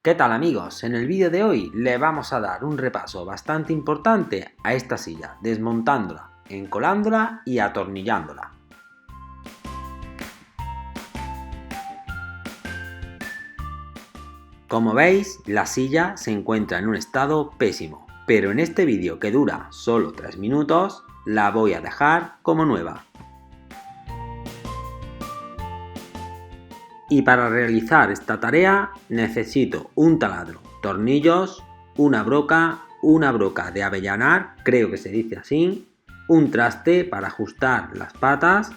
¿Qué tal amigos? En el vídeo de hoy le vamos a dar un repaso bastante importante a esta silla, desmontándola, encolándola y atornillándola. Como veis, la silla se encuentra en un estado pésimo, pero en este vídeo que dura solo 3 minutos, la voy a dejar como nueva. Y para realizar esta tarea necesito un taladro, tornillos, una broca de avellanar, creo que se dice así, un traste para ajustar las patas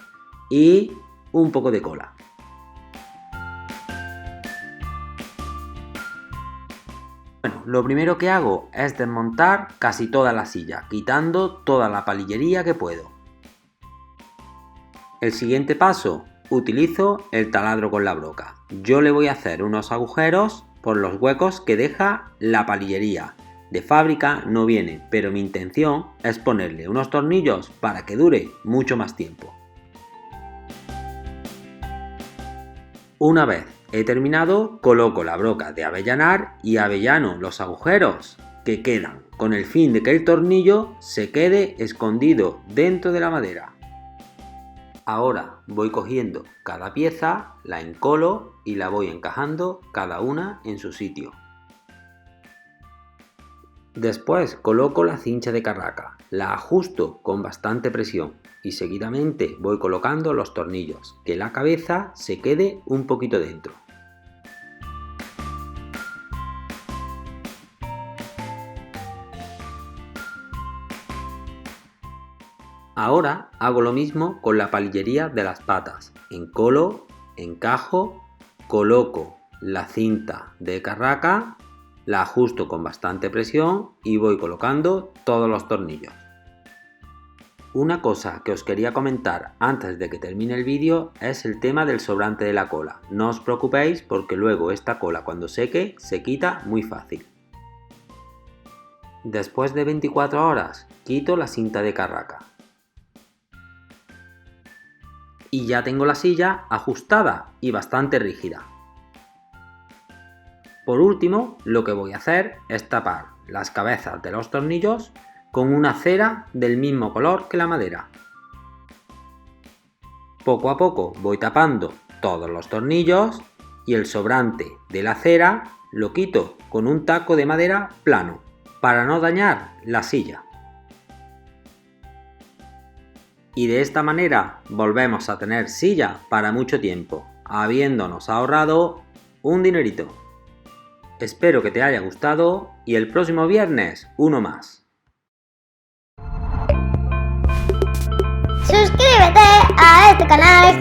y un poco de cola. Bueno, lo primero que hago es desmontar casi toda la silla, quitando toda la palillería que puedo. El siguiente paso, utilizo el taladro con la broca. Yo le voy a hacer unos agujeros por los huecos que deja la palillería. De fábrica no viene, pero mi intención es ponerle unos tornillos para que dure mucho más tiempo. Una vez he terminado, coloco la broca de avellanar y avellano los agujeros que quedan, con el fin de que el tornillo se quede escondido dentro de la madera. Ahora voy cogiendo cada pieza, la encolo y la voy encajando cada una en su sitio. Después coloco la cincha de carraca, la ajusto con bastante presión y seguidamente voy colocando los tornillos, que la cabeza se quede un poquito dentro. Ahora hago lo mismo con la palillería de las patas. Encolo, encajo, coloco la cinta de carraca, la ajusto con bastante presión y voy colocando todos los tornillos. Una cosa que os quería comentar antes de que termine el vídeo es el tema del sobrante de la cola. No os preocupéis porque luego esta cola cuando seque se quita muy fácil. Después de 24 horas quito la cinta de carraca. Y ya tengo la silla ajustada y bastante rígida. Por último, lo que voy a hacer es tapar las cabezas de los tornillos con una cera del mismo color que la madera. Poco a poco voy tapando todos los tornillos y el sobrante de la cera lo quito con un taco de madera plano para no dañar la silla. Y de esta manera volvemos a tener silla para mucho tiempo, habiéndonos ahorrado un dinerito. Espero que te haya gustado y el próximo viernes uno más. Suscríbete a este canal.